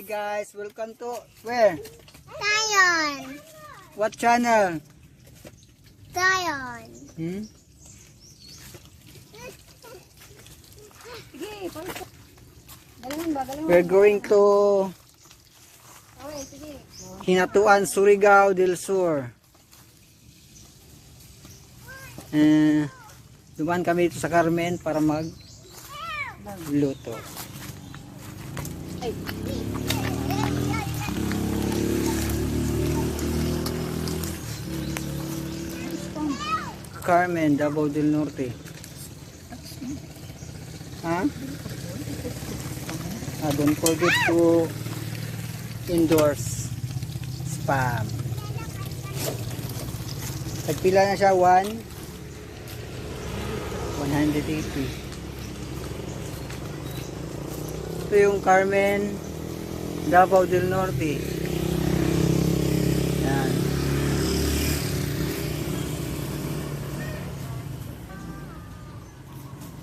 Hi guys, welcome to where? Zion. What channel? Zion. We're going to Hinatuan, Surigao del Sur. Dumaan kami dito sa Carmen para magluto. Carmen, Davao del Norte. Huh? Don't forget to endorse spam. Nagpila na siya 180. Ito yung Carmen, Davao del Norte. Yan.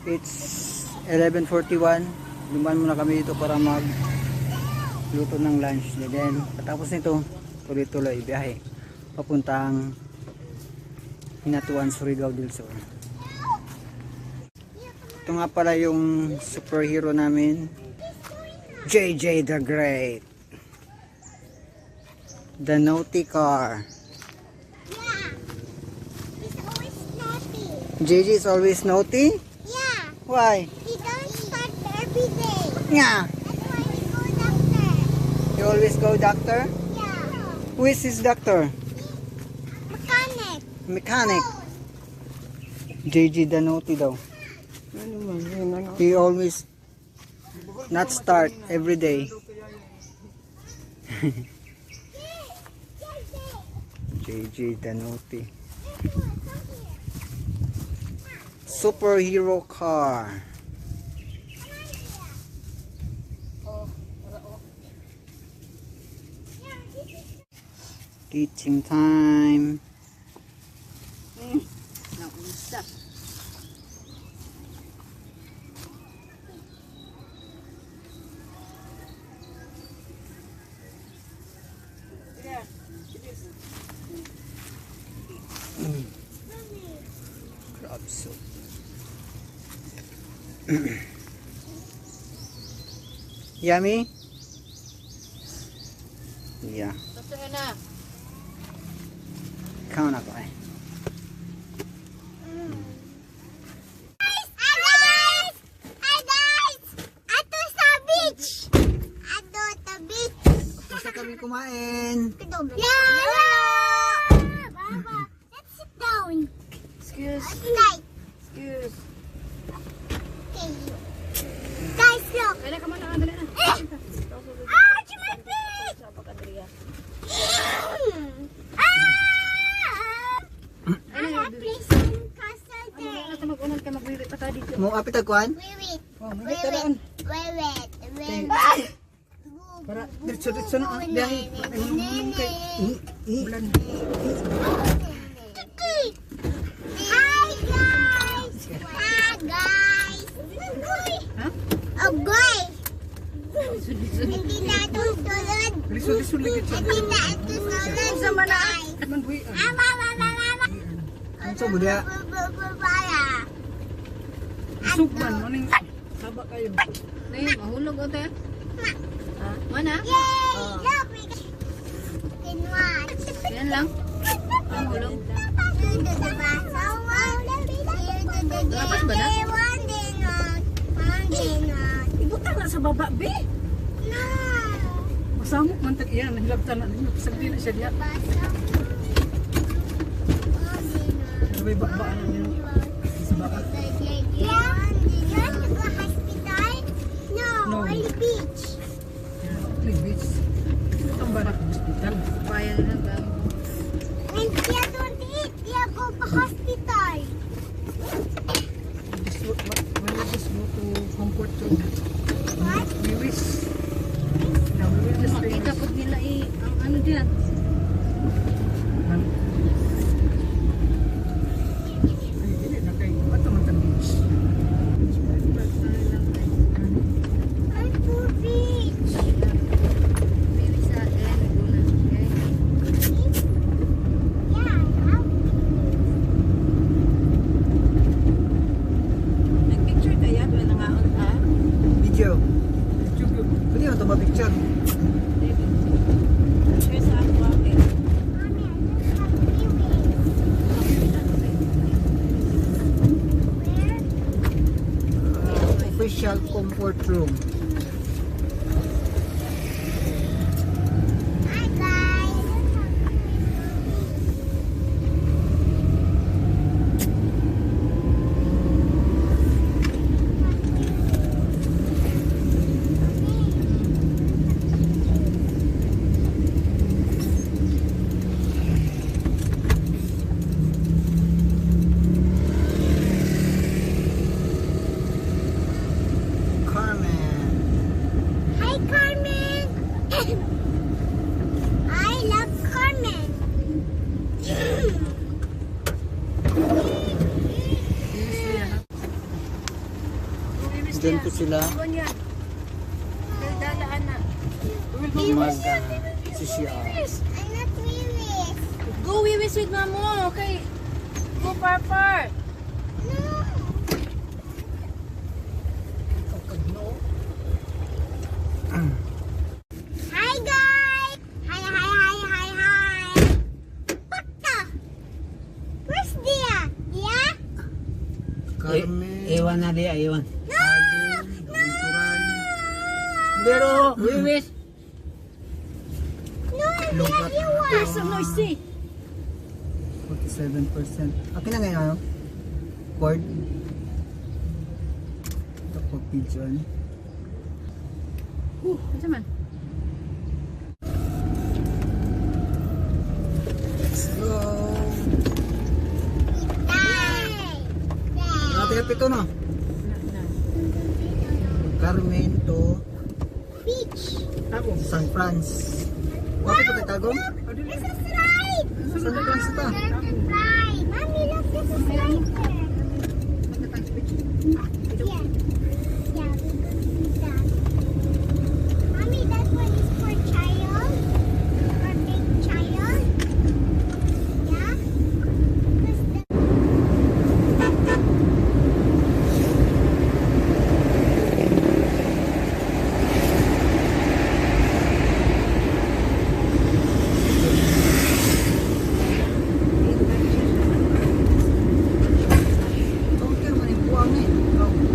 It's 11:41. Dumaan muna kami dito para magluto ng lunch. And then, patapos nito, tuloy-tuloy biyahe papuntang Hinatuan, Surigao del Sur. Ito nga pala yung superhero namin, JJ the Great, the naughty car. Yeah. He's always naughty. JJ is always naughty? Yeah. Why? He don't start every day. Yeah. That's why he go doctor. You always go doctor? Yeah. Who is his doctor? Mechanic. Mechanic. JJ the naughty daw. He always not start every day. JJ the naughty. Superhero car. Eating time. Crab soup. Yummy? Yeah. Count ako eh. Hi guys! Ato sa beach! Ato sa beach! Basta kami kumain. Hello! Baba, let's sit down. Excuse. Like, Excuse. okay. Guys, look. Dali ka man na, dali na. Ouch, my feet! I have place in castle there. Ano mag-unang ka magwiwi pa ka dito? Mong apit agkuhan? Wait. Oh, magkita Wait. Para diretso na biyahe. Kay bulan. Hi guys! Hi guys! Ha? Oh guys! Hindi na ito tulad. Liso ligit sa. Hindi na ito tulad. Sama na. Man buhi. Mama. Ano sa budya? Sugman, maning saba kayo. Nay, mahulog o te? Ha? Mana? Yay! Look, we can watch. Yan lang. Mahulog. Lapas ba na? Ibutang na sa baba, be. No. Masamok man tag iyan, nahilabtan na ninyo. Sagdi na siya diya. Sabay bakbaan na ninyo. Sa baba. No, only beach. Click beach. Itong barak hospital. Bayan na lang. And Tia don't eat. Tia go to hospital. When we just go to comfort zone. What? We wish. Now we will just makita po nila ang ano diyan. Ay, dili na kay ato man beach. I'm pooping. Sige, ito ma-picture. Kaya sa ako ate. Mommy, I just have viewing. Where? Official comfort room. Hi guys. Carmen. Hi Carmen. I love Carmen. Diyan po sila Buwan yan. Dalaan na. CCR. I'm not Wiwis. Go Wiwis with mamo. Okay. Go Parpar. Hi guys. Hi. What the? Where's Dia? Dia? Carmen. Iwan na dia, iwan. No. Natural. Pero, wiwis. No, Dia, you There's want. some noisy. 47%. Akin na ngayon, ano? Cord. Ito po, pigeon. Ano man? Let's go. Day. Natip ito, no? Carmen to Beach. San Franz. Bakit ito tagong? There's a slide. San Franz ito. There's a slide. Mommy, look, there's a slide there. Yeah. Yeah, we could use that. Mommy, that one is for child. For big child. Yeah? Because the Counter man yung buwang eh. Oh.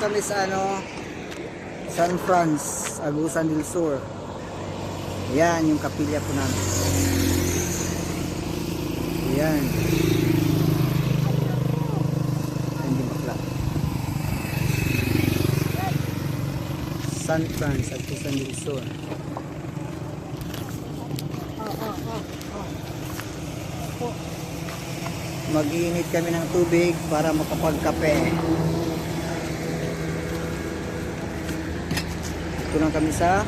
kami sa San Franz, Agusan del Sur. Yan yung kapilya po namin. Yan. Hindi bakla. San Franz, Agusan del Sur. Mag-iinit kami ng tubig para makapagkape. Ito lang kami sa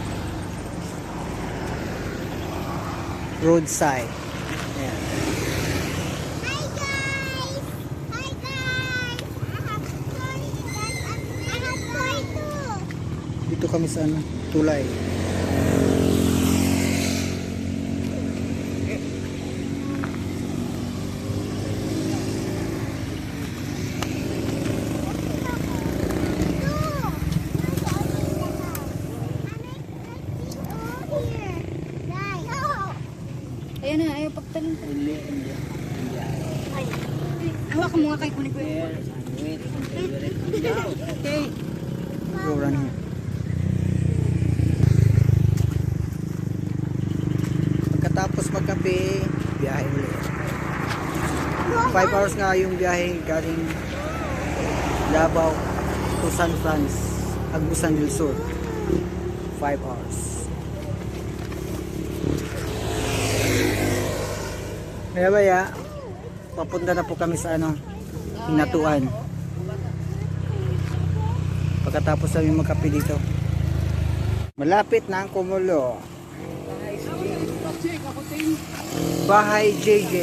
roadside. Ayan. Hi guys! Hi guys! I have toy. I have toy too. Dito kami sa tulay. Ayan na, ayaw pagtalon. Hawak mo nga kay kunin ko yun. Okay. Go run here. Pagkatapos magkape, biyahe ulit. 5 hours nga yung biyahe galing Davao to San Franz, Agusan del Sur. 5 hours. Maya papunta na po kami sa Hinatuan. Pagkatapos namin magkape dito. Malapit na ang Kumulo. Bahay JJ.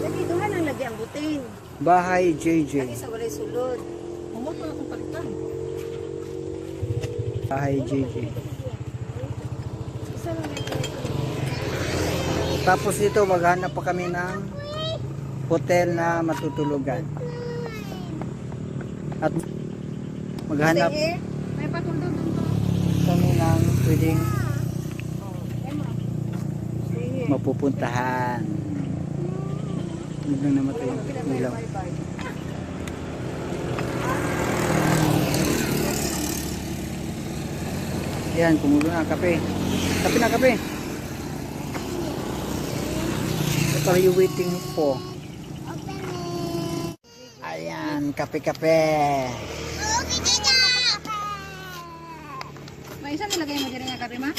Lagi doon ang lagi ang butin. Bahay JJ. Lagi sa walay sulod. Humot pa akong palitan. Bahay JJ. Isa lang yan. Tapos dito maghanap pa kami ng hotel na matutulugan. At maghanap May patol doon. kami ng pwedeng mapupuntahan. Hindi na namatay yung ilaw. Yan, kumulo na kape. Kape na kape. What are you waiting for? Ayan, kape-kape. May isa nilagay mo dyan nga karima?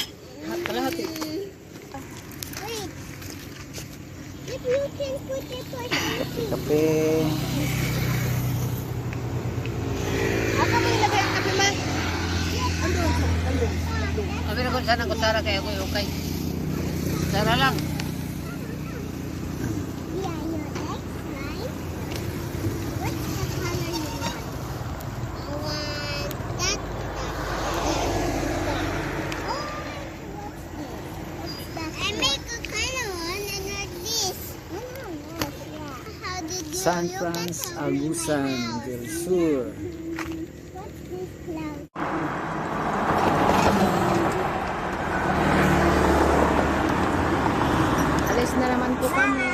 Kalahati. Wait. If you can put it like Kape-kape. Aka mo nilagay ang kape ma? Andun. Sabi na ko sana ko Sara kaya ko okay. Sara lang. yeah, your next line. What's the color you want? I want that. Oh, what's that? I make a color one and like this. Yeah. How did you San look Franz, at how Agusan many del clouds? Sur. What's this cloud? Alis na naman po kami.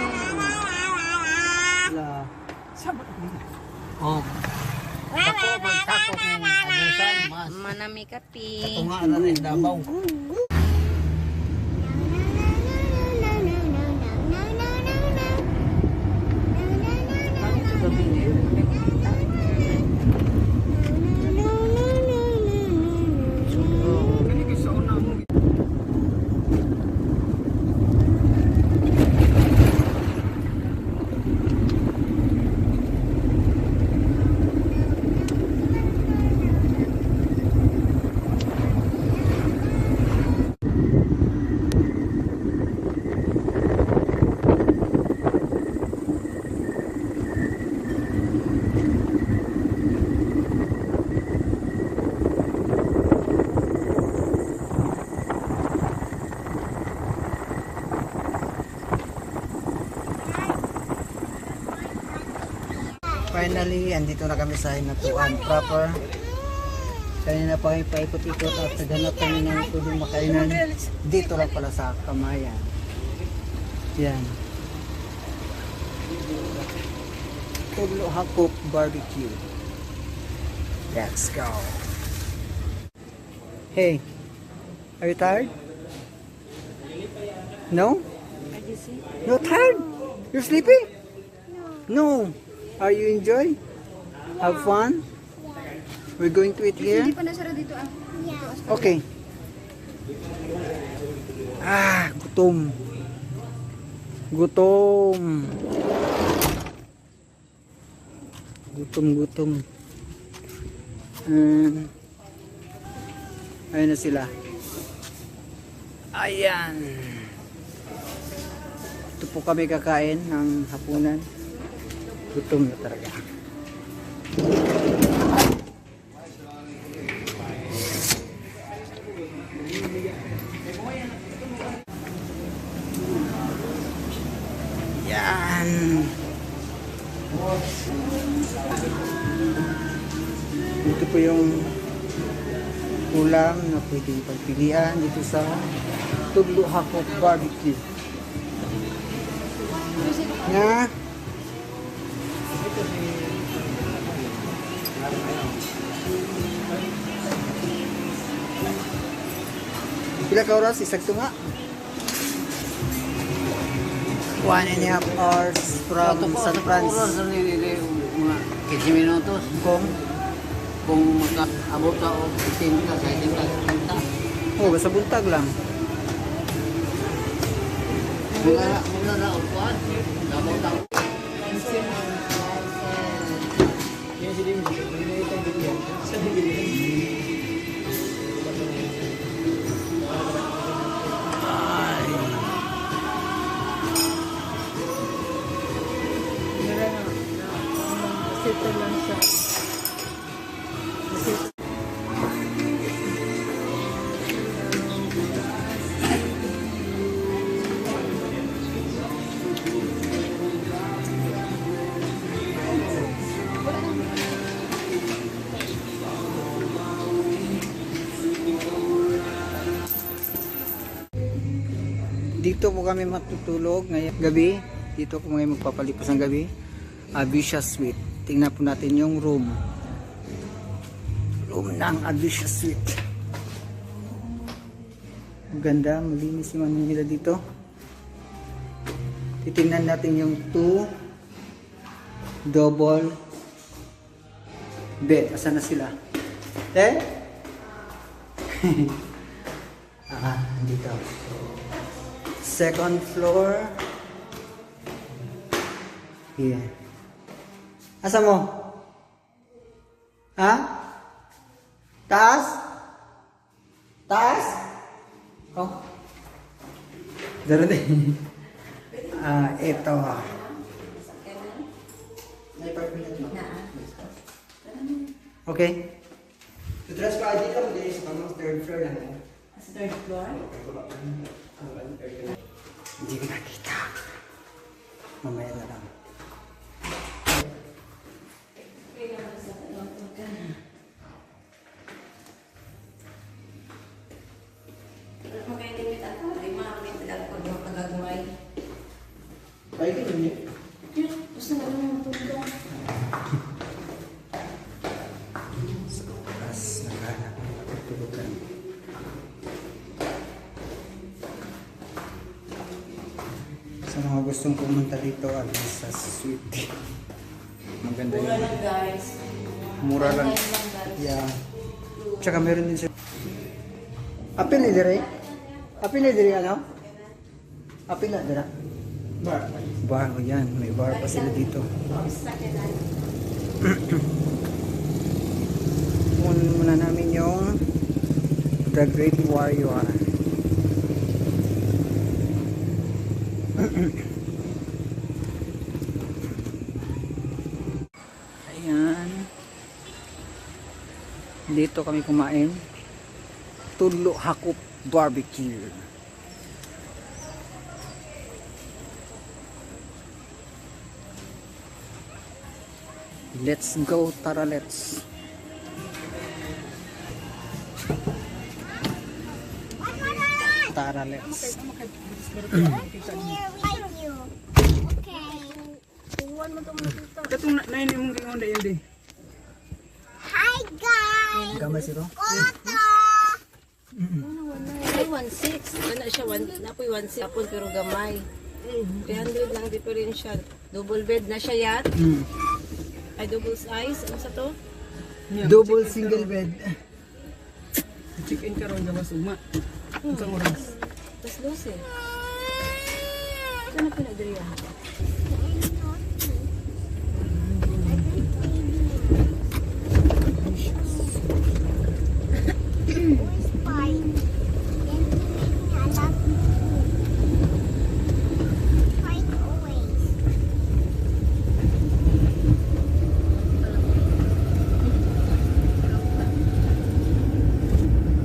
Oh. Ako magsakop ng abusan mas. Manami kape. Tunga na rin Davao. Finally, andito na kami sa Hinatuan proper. Kanina pa kami paikot-ikot at naghanap kami ng pwedeng makainan. Dito lang pala sa Kamayan. Yan. Tulo Hakop Barbecue. Let's go. Hey, are you tired? No? No tired? You're sleepy? No. Are you enjoy? Have fun? We're going to eat here? Hindi pa nasara dito ah. Yeah. Okay. Gutom. Gutom. Gutom. Ayun na sila. Ayan. Ito po kami kakain ng hapunan. Gutom na talaga. Yan. Ito po yung ulam na pwedeng pagpilian dito sa Tudlo Hakop Barbecue. Na pila ka oras? Isagto nga. 1.5 hours from San Francisco. Mga 15 minutos. Kung makaabot ka o 15 ka, sa 15 ka, 30. Oh, basta buntag lang. Mula na upuan. Dabang tao. Sito lang siya. Dito po kami matutulog ngayong gabi. Dito po ngayon magpapalipas ng gabi. Abisha Suite. Tingnan po natin yung room. Room ng Abisha Suite. Maganda, malinis yung ano nila dito. Titingnan natin yung 2 double bed. Asan na sila? Dito. Second floor. Here. Asa mo? Ha? Taas? Taas? Oh. Darating. Ito. Okay. Tutras pa dito, hindi sa pamang third floor lang. Sa third floor? Hindi ko nakita. Mamaya na lang. Ay, ganun yun. Gusto na lang matulog. Sa oras, naghanap ng matutulugan. Sa mga gustong pumunta dito, sa suite. Maganda yun. Guys. Mura lang. Yeah. Tsaka meron din siya. Apil na dire? Apil na dire ano? Apil na dire? Bar. Bar, o yan. May bar pa sila dito. Kunin muna namin yung The Great Warrior. Ayan. Dito kami kumain. Tudlo Hakop Barbecue. Let's go, tara, let's. Tara, let's. Like you. Okay. Katong nainin mong gingon na yun di. Hi gamay siro. Koto! Ay, 1.6. Ano siya, napoy 1.6. Tapon pero gamay. 300 lang differential. Double bed na siya yan. Ay, double size. Ano sa to? Double single bed. Chicken karon gawas ugma. Unsang oras? Tapos 12. Ito na pinagdiriya. Always fine. Then he make me a lot of food. Fight always.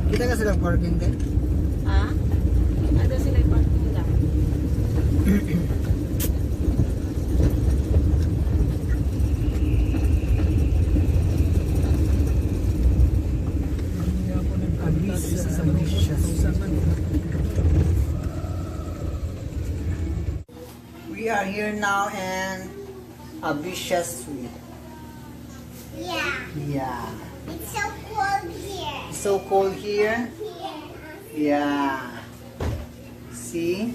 Kita ka silang parking din? Ha? Ano sila yung parking nila? Hindi ako nag-advise sa We are here now in Abisha Suite. Yeah. Yeah. It's so cold here. So cold here. Here. Yeah. See?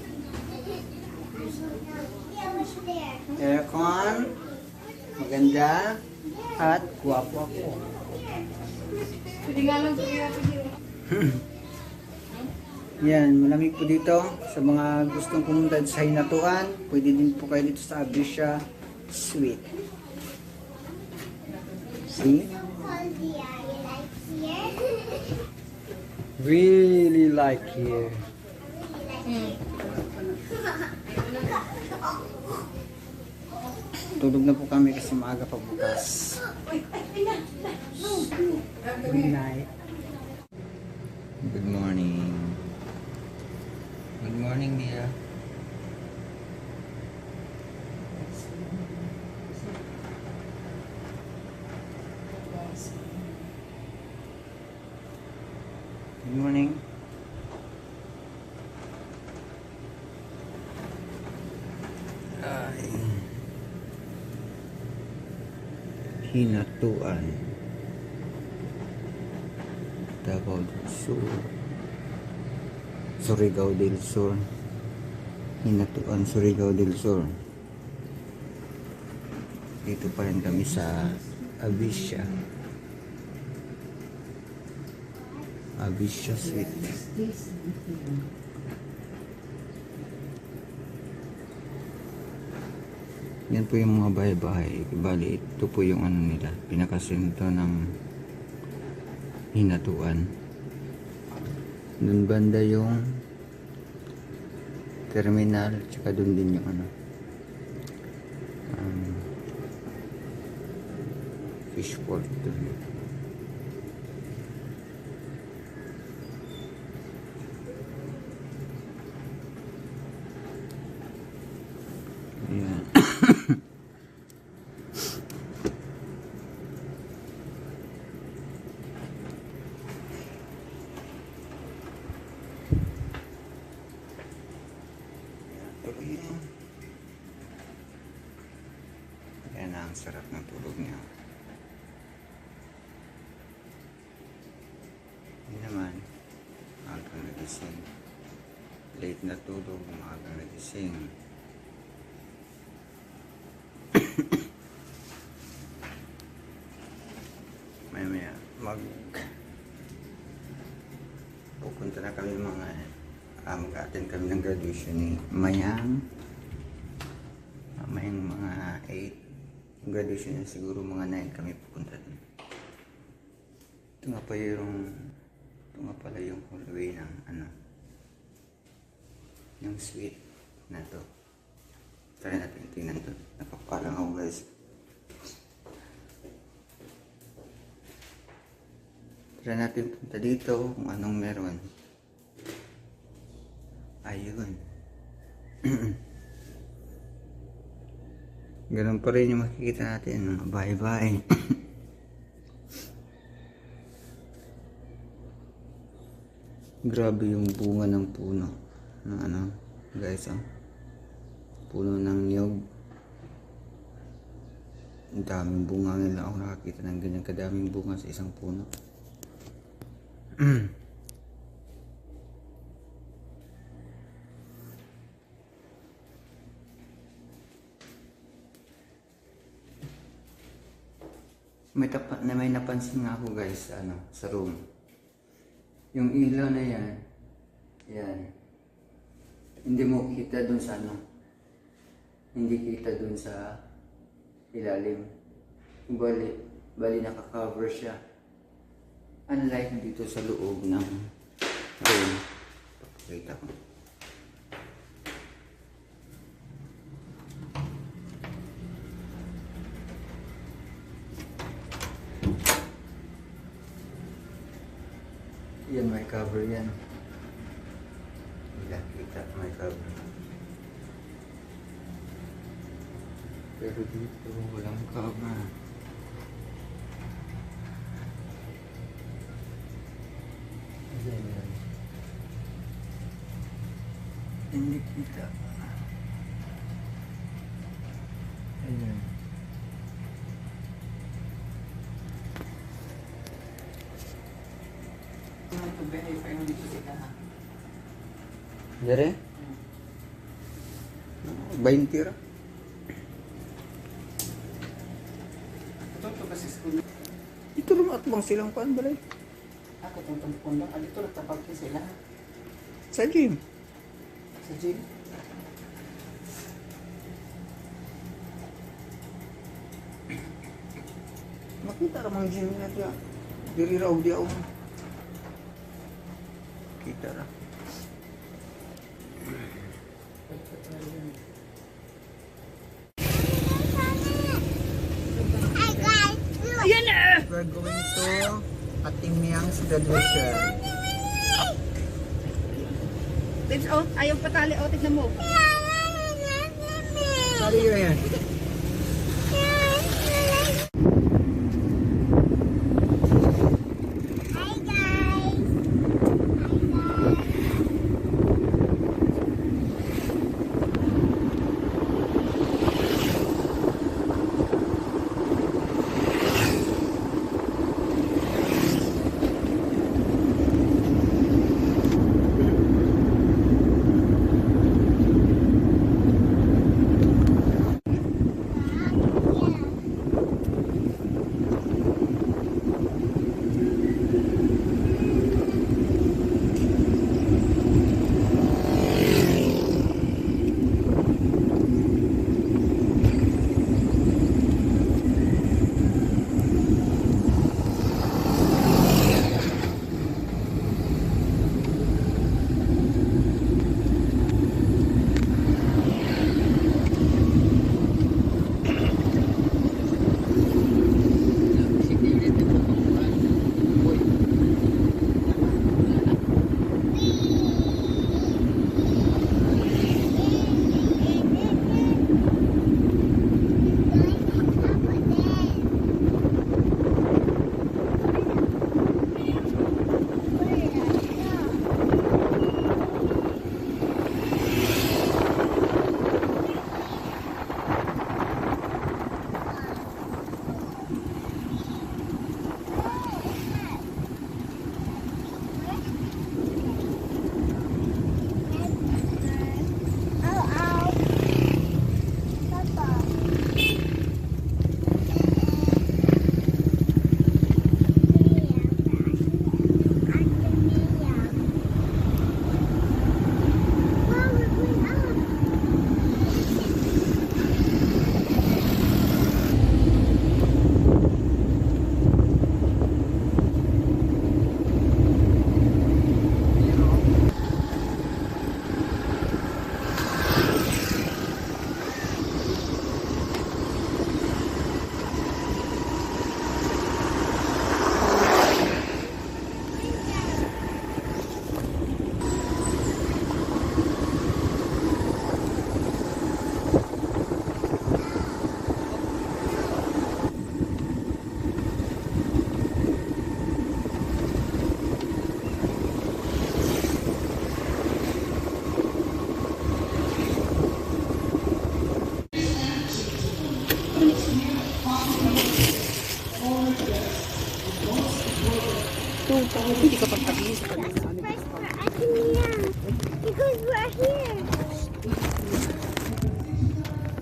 Yeah, what's there? Aircon. Maganda. At guwapo ako. Pwede nga lang diriya. Yan, malamig po dito. Sa mga gustong pumunta sa Hinatuan, pwede din po kayo dito sa Abisha Suite. See? So cold here. You like here? Really like here. Tulog na po kami kasi maaga pa bukas. Good night. Good morning. Good morning, Mia. Good morning. Ay. Hinatuan. Davao del Sur. Surigao del Sur. Hinatuan, Surigao del Sur. Dito pa rin kami sa Abisha. Abisha Suite. Yan po yung mga bahay-bahay. Bali, ito po yung ano nila. Pinakasinto ng Hinatuan. Doon banda yung terminal. Tsaka doon din yung ano. Fishport doon. Ayan. Yan ang sarap ng tulog niya. Hindi naman, maagang nagising. Late na tulog, maagang nagising. Maya pupunta na kami mga mag-attend kami ng graduation ni Mayang mga 8 yung graduation niya siguro mga 9 kami pupunta din. Ito nga pala yung hallway ng yung suite na to. Try natin tingnan to. Napapalang ako guys. Try natin punta dito kung anong meron. Ayun. Ganun pa rin yung makikita natin. Mga bahay-bahay. Grabe yung bunga ng puno. Ng guys, puno ng niyog. Ang daming bunga nila. Ako nakakita ng ganyan kadaming bunga sa isang puno. May napansin nga ako guys sa room. Yung ilaw na yan, hindi mo kita dun sa hindi kita dun sa ilalim. Bali naka-cover siya. Unlike dito sa loob ng room. Pakita ko. Yan, may cover yan. Hindi kita, may cover. Pero dito, walang cover. Ayan, yan. Hindi kita. Ayan. Dari? 20 ra. Ito kasi school. Ito lang at bang silang kuan balay? Ako itong tampon lang. Dito nagtapag ko sila. Sa gym. Sa gym. Makita ra mang gym na diya. Diri raw diya oh. Kita ra. Hi guys, look. We're going to Ating Miang's graduation. Tips, oh, ayaw patali, oh, tignan mo. Sali yun yan. Hi guys. Hi guys. dito. Hindi ka pagpagis. First for Atenea. Because we're here.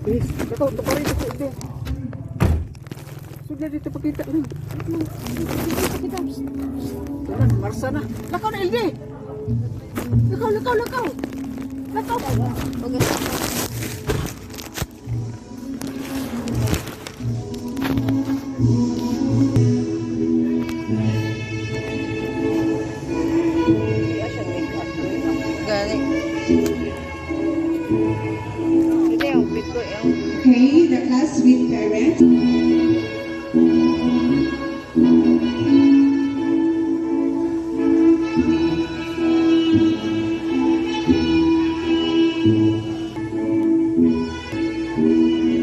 Please, ito pa rin ito. Ito. Sudah dito pakita na. Jalan, Marsa na. Lakaw na, LJ! Lakaw! Lakaw! Okay. Gani. Ito yung big ko yung Okay, the class with parents. Dito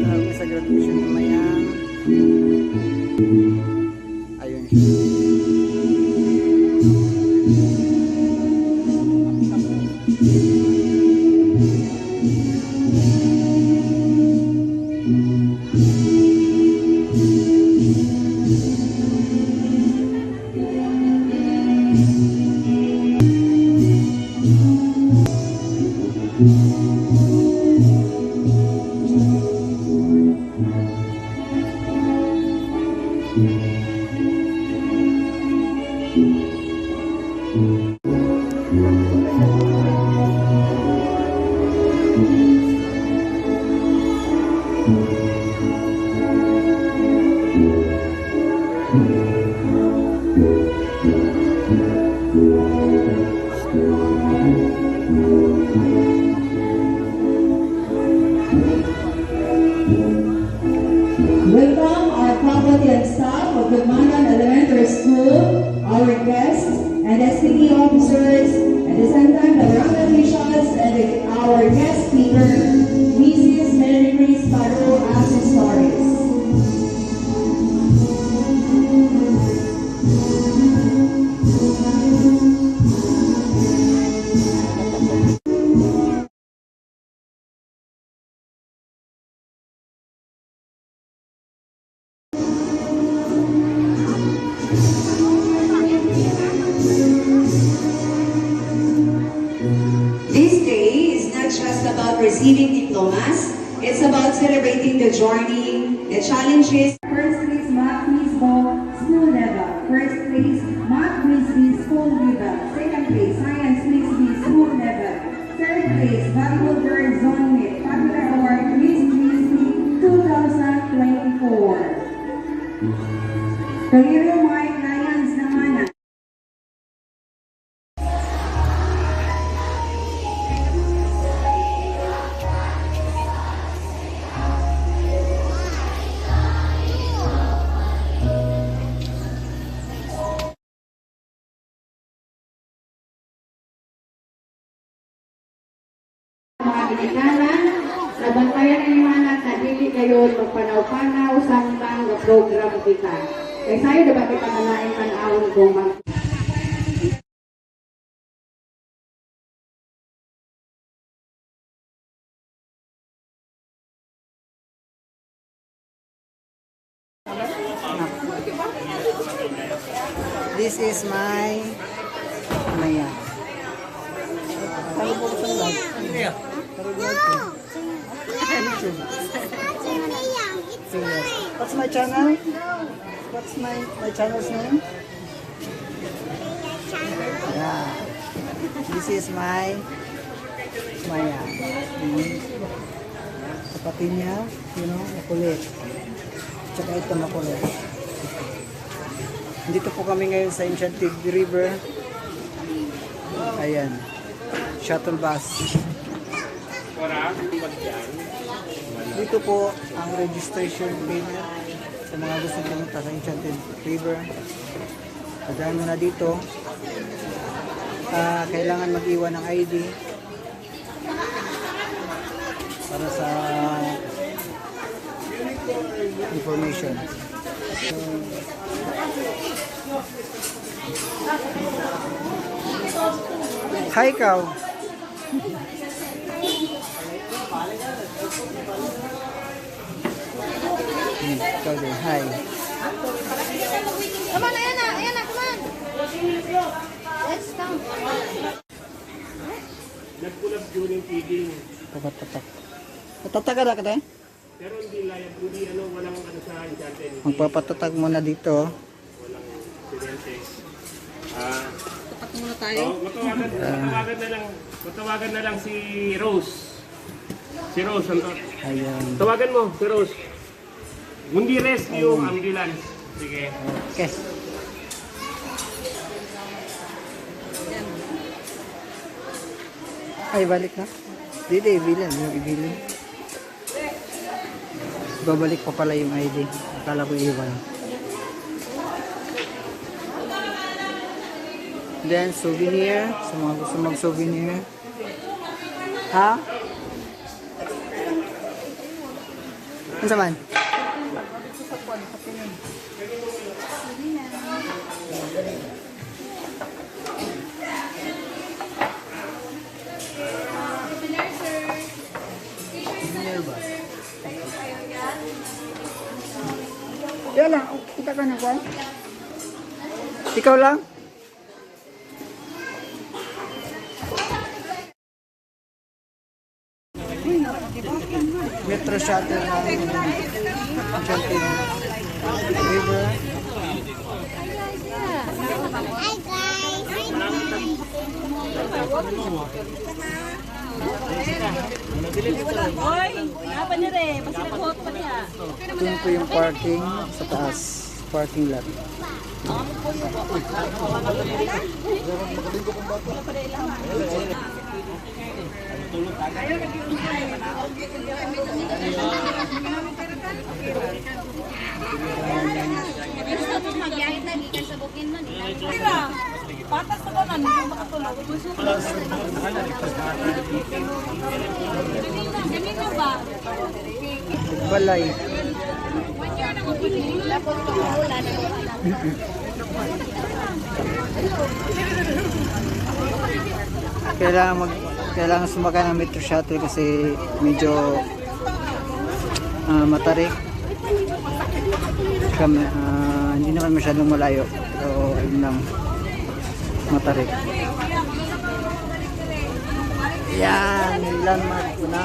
na kami sa graduation mamaya. Ayun siya. Welcome our faculty and staff of Gagmanan Elementary School, our guests, and SPT officers, at the same time the barangay officials, and our guest speaker, Mrs. Mary Grace Paro Accessories. This day is not just about receiving diplomas, it's about celebrating the journey, the challenges. First place, Math Frisbee school level. First place, Math Frisbee school level. Second place, Science Frisbee school level. Third place, Volleyball Girls Zone Meet. Popular Award, Miss Frisbee 2024. Career Mike Lions naman. Mga ginikanan, sa bantayan ng imanat na dili kayo magpanaw-panaw samtang nga program kita. Kaya sa'yo dapat kita nalain panahon kung mag... This is my Maya. Ano po sa vlog? What's my channel? What's my channel's name? Yeah. This is my Maya. Kapatid niya, makulit. Tsaka ito makulit. Dito po kami ngayon sa Enchanted River. Ayan. Shuttle bus. Dito po ang registration payment sa mga gusto pumunta sa Enchanted River. Pagdaan mo na dito, kailangan mag-iwan ng ID para sa information. Hi, Kao. Ikaw din. Hi. Come on, ayan na, come on. Let's count. Nagkulab during feeding. Tatak. Tatak ka na ka Pero hindi layag, hindi walang sa injante. Magpapatatag muna dito. Walang aksidente. Tapak muna tayo. Matawagan na lang si Rose. Si Rose, Ayan. tawagan mo, si Rose. Mundi Rescue Ambulance. Sige. Okay. Ay, balik na. Dito, ibilin. Yung ibilin. Babalik pa pala yung ID. Akala ko iwan. Then, souvenir. Sa mga gusto mag-souvenir. Ha? Ano sa man? Yan lang, kita ka na ko. Ikaw lang? Metro shuttle namin. Jumping river. Hi guys. Doon po yung parking sa taas. Parking lot. Gusto mo magyari na gikan sa bukid mo ni. Patas na ba man? Makatulog. Ganito ba? Balay. Kailangan sumakay ng metro shuttle kasi medyo matarik. Hindi naman masyadong malayo. So, ayun lang. Matarik. Yan, landmark ko na.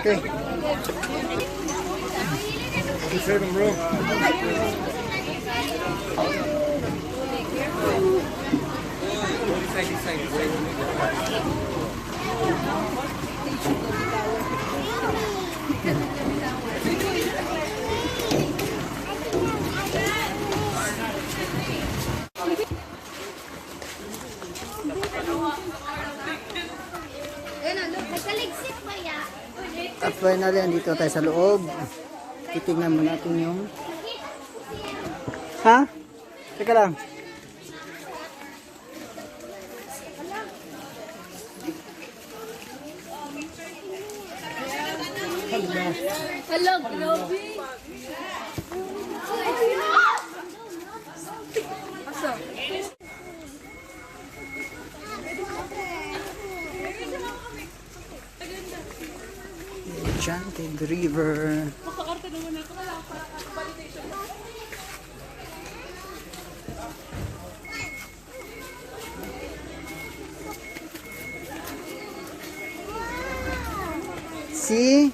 Okay. Nagkaligsik pa ya. At finally, andito tayo sa loob. Titignan mo natin yung... Ha? Teka lang. Hello, grabe. Enchanted River. See?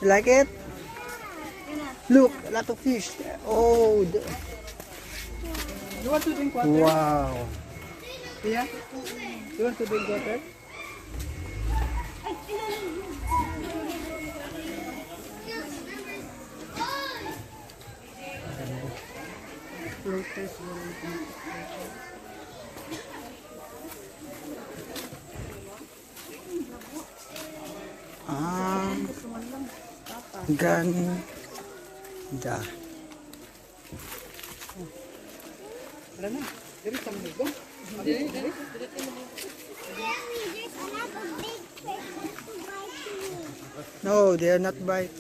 You like it? Look, a lot of fish. Oh, You want to drink water? wow. Yeah? You want to drink water? Ah, ganda. Wala na. Diri sa mga go. Mommy, there's a lot of big fish to bite me. No, they are not bite.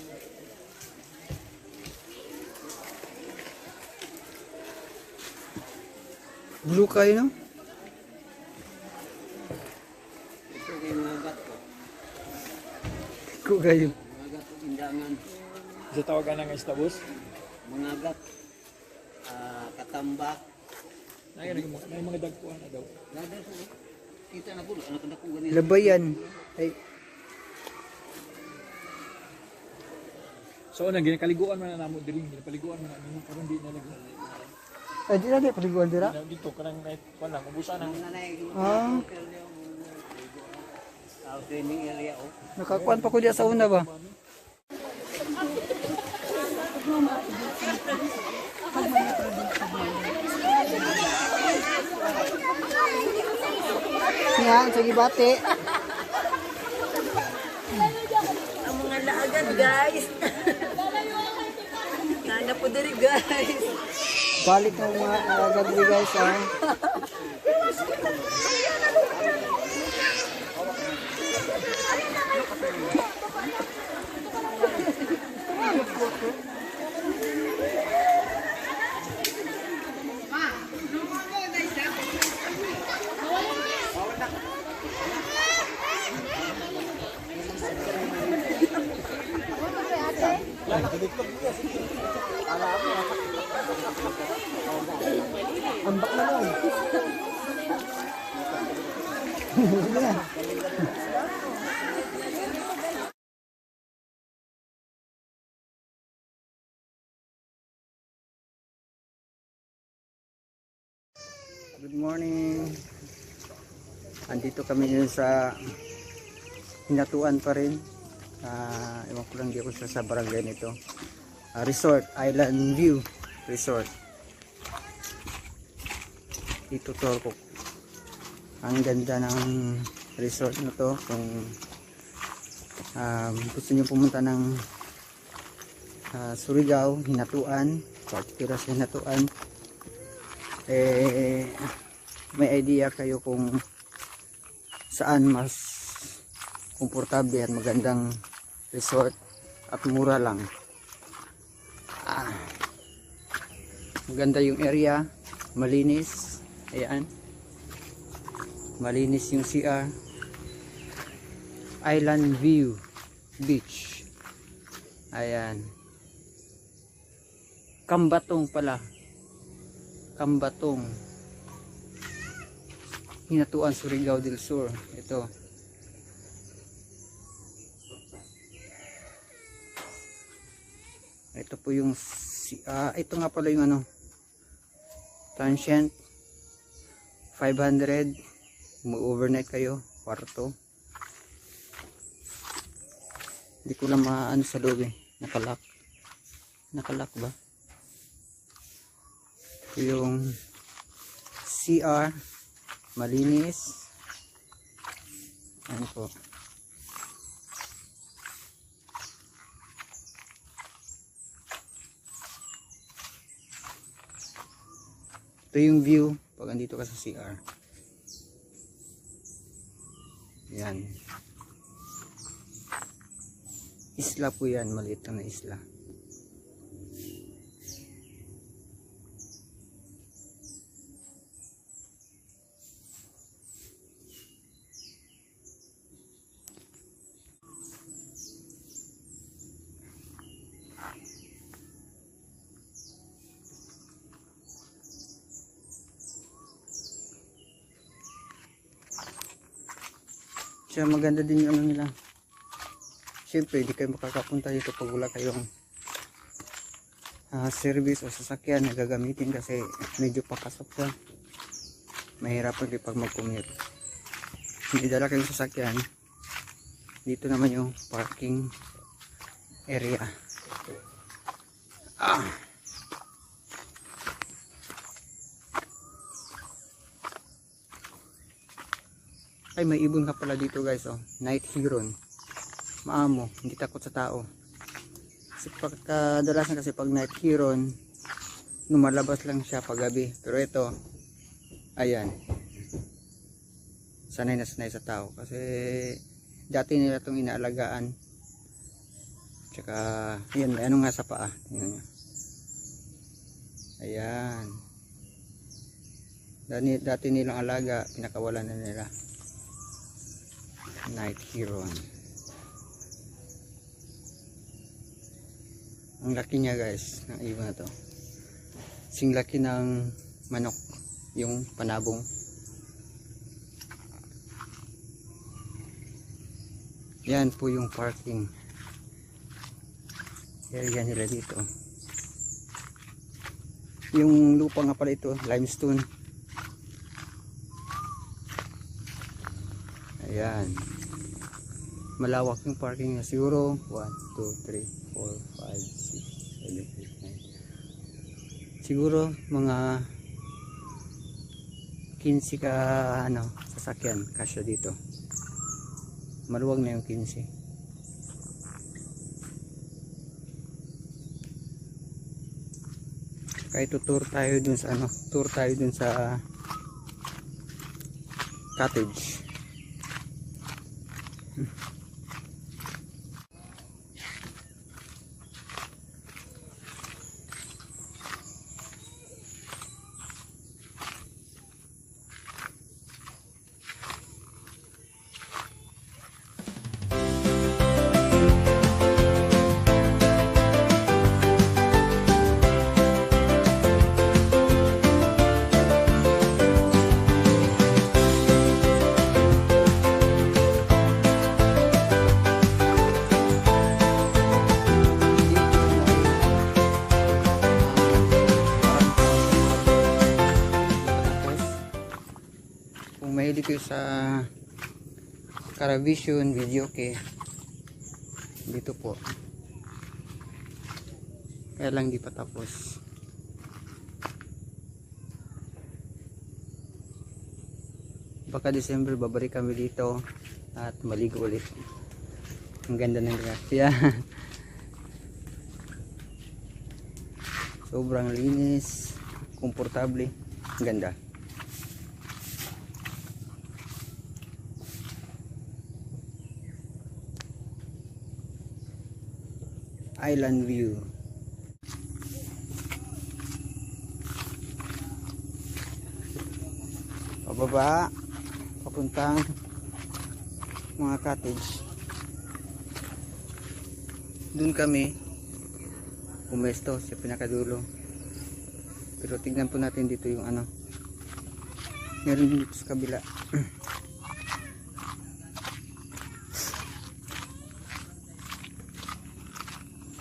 Blue kayo, no? Ito kay mga gato. Ko kayo. Mga gato indangan. Sa tawagan ng istabos. Mga gat. Katambak. May mga dagkuhan na daw. Nada ko. Kita na po. Anak na po ganito. Labayan. Ay, So, nang ginakaliguan man na namo diri. Ginapaliguan man na nimo karon di na lagi. ay di na di paliguan dira. Dito kanang night wala ubusan ang Nanay. Ah, Training area oh. nakakuan pa ko diya sa una ba? Nga, sige bate. Ang mga laagad, guys. Nana po diri, guys. Balik ng mga gagawin guys ha. Ambak na lang. Sige na. Good morning. Andito kami ngayon sa Hinatuan pa rin. Ewan ko lang, di ako sa barangay nito. Resort, Island View Resort. Dito Torco. Ang ganda ng resort na to. Kung gusto nyo pumunta ng Surigao, Hinatuan, particular sa Hinatuan, may idea kayo kung saan mas komportable at magandang resort at mura lang. Maganda yung area, malinis. Ayan, malinis yung CR. Island View Beach. Ayan, Kambatong pala, Kambatong, Hinatuan, Surigao del Sur. Ito po yung ito nga pala yung ano, transient 500. Overnight kayo, kwarto. Hindi ko lang maano sa loob eh, nakalak ba? Ito yung CR, malinis. Ano po, ito yung view pag andito ka sa CR. Yan. Isla po yan, maliit lang na isla. Siya maganda din yung ano nila. Siyempre, hindi kayo makakapunta dito pag wala kayong service o sasakyan na gagamitin kasi medyo pakasok siya. Mahirapan kayo pag mag-commute. Hindi dala kayong sasakyan. Dito naman yung parking area. Ay, may ibon ka pala dito guys, oh. Night heron. Maamo, hindi takot sa tao. Kasi kadalasan kasi pag night heron, lumalabas lang siya pag gabi. Pero ito, ayan, sanay na sanay sa tao. Kasi dati nila itong inaalagaan. Tsaka, ayan, may ano nga sa paa. Tingnan nyo. Ayan. Dati nilang alaga, pinakawalan na nila. Night heron. Ang laki niya guys, ng ibon na to. Sing laki ng manok, yung panabong. Yan po yung parking area nila dito. Yung lupa nga pala ito, limestone. Ayan. Malawak yung parking niya. Siguro 1, 2, 3, 4, 5, 6, 7, 8, 9. Siguro mga 15 ka sasakyan kasya dito. Maluwag na yung 15. Kahit tour tayo dun sa cottage. Kung mahilig kayo sa Caravision video okay, dito po. Kaya lang di pa tapos. Baka December babalik kami dito at maligo ulit. Ang ganda ng lugar. Yeah. Sobrang linis, komportable, ang ganda. Island view. Pababa papuntang mga cottage. Doon kami pumesto sa pinakadulo. Pero tignan po natin dito yung meron dito sa kabila.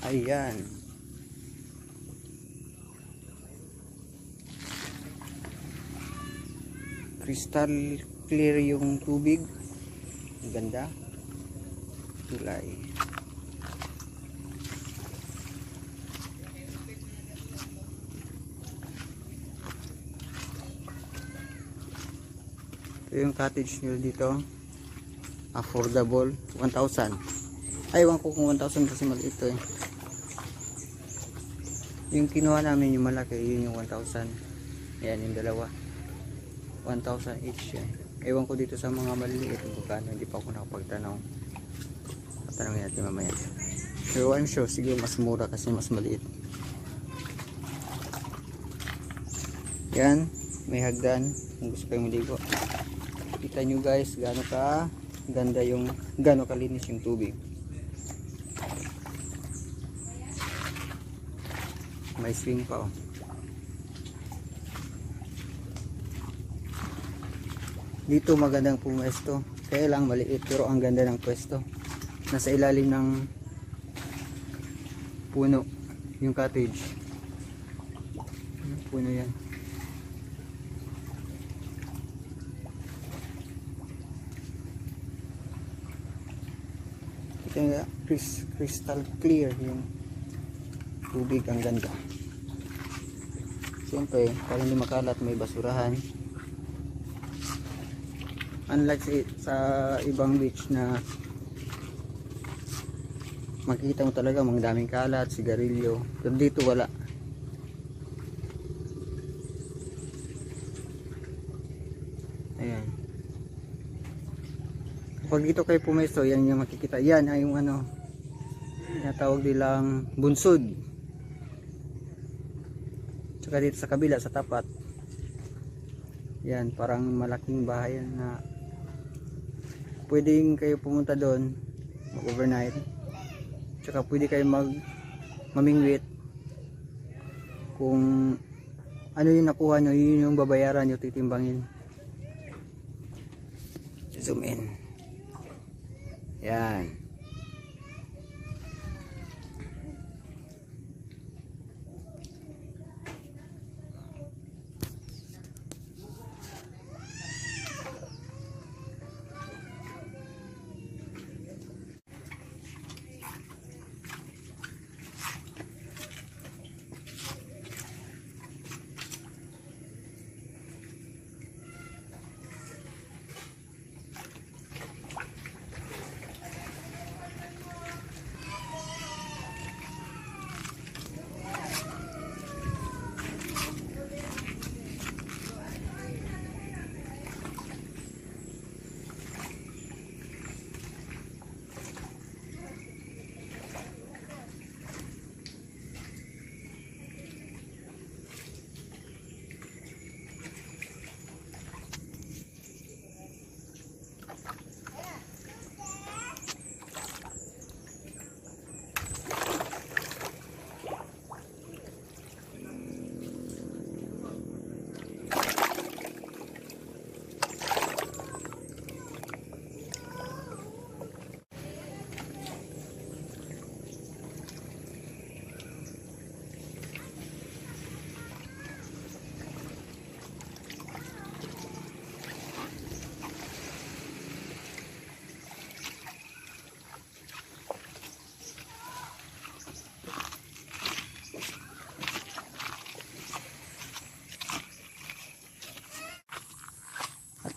Ayan. Crystal clear yung tubig. Ang ganda. Tulay. Ito yung cottage nyo dito. Affordable. 1,000. Ay, ewan ko kung 1,000 kasi maliit ito eh. Yung kinuha namin yung malaki, yun yung 1,000. Ayan yung dalawa. 1,000 each yan. Ewan ko dito sa mga maliliit kung kano, hindi pa ako nakapagtanaw. Patanongin natin mamaya. Pero I'm sure siguro mas mura kasi mas maliit. Yan, may hagdan kung gusto kayong maligo. Kita nyo guys gaano ka ganda yung, gaano kalinis yung tubig. May swing pa oh. Dito magandang pumwesto. Kaya lang maliit pero ang ganda ng pwesto. Nasa ilalim ng puno yung cottage. Puno yan. Kita nga crystal clear yung tubig, ang ganda. Siyempre para hindi makalat may basurahan. Unlike sa ibang beach na makikita mo talaga mga daming kalat, sigarilyo. Pero dito wala. Ayan. Kapag dito kayo pumesto, yan yung makikita. Yan ay yung ano, tinatawag nilang bunsod. Tsaka dito sa kabila, sa tapat. Yan, parang malaking bahay na pwedeng kayo pumunta doon mag-overnight. Tsaka pwede kayo mamingwit. Kung ano yung nakuha nyo, yun yung babayaran nyo, titimbangin. Zoom in. Yan.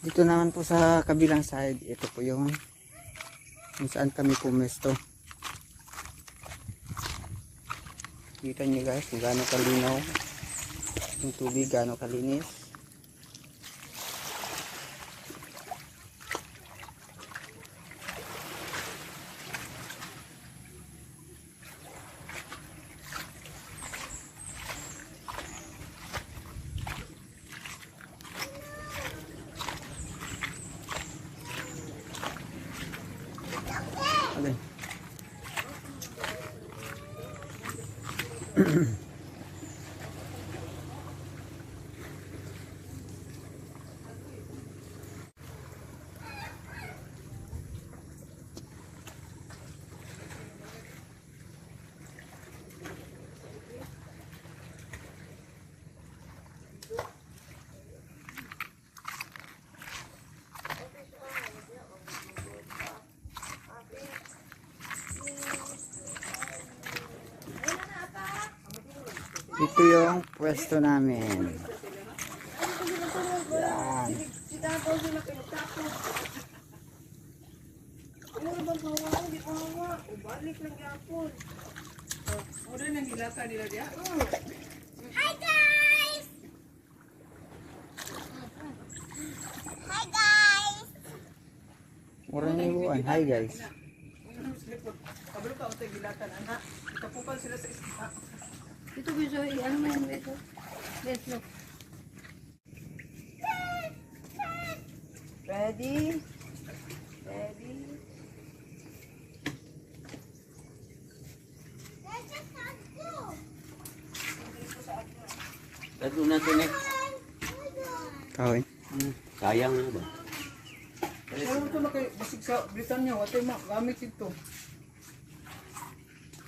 Dito naman po sa kabilang side, ito po yung kung saan kami pumesto. Kita nyo guys kung gaano kalinaw yung tubig, gaano kalinis. Okay. Ito yung pwesto namin. Yan. Hi guys! Hi guys! Mura na yung buwan. Hi guys. po. Kabalo ka untay gilatan ana. Itapupan sila sa isda. Ito gusto, ano mo yung ito? Let's look. Ready? Ready? Let's just go. Tado na ito, Nek. Kahoy. Sayang na ba? Pero ito na kay basig sa Britanya, watay gamit ito.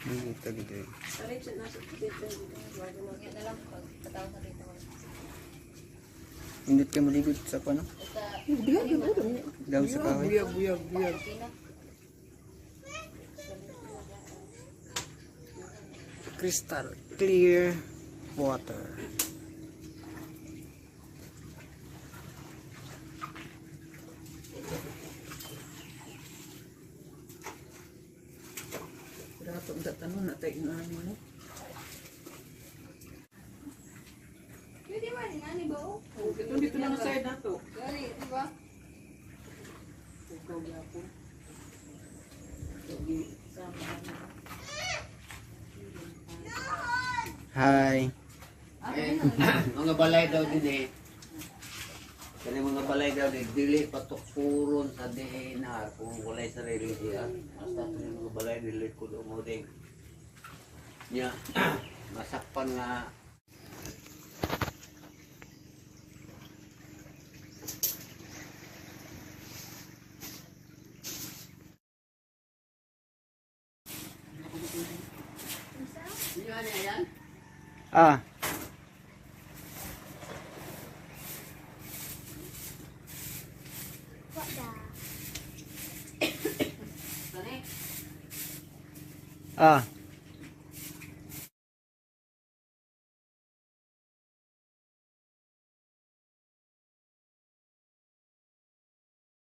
Ito dito. Sorry, nasa dito. Guardo mo. Yan na lang. Pagkatawag na dito. Hindi ka maligod sa ano? Daw sa kahoy. Buyag. Crystal clear water. Dato dat ano na tayo inaani mo. Pwede ba rin, ani ba? Ito dito lang sa side nato. Gani, di ba? Hi. Mga balay daw din eh. Kani mga balay daw din, dili patukpuron sa dinar kung walay sarili siya. Basta sa mga balay dili ko do mo din. Nya, masakpan nga Ah. What the? Ah.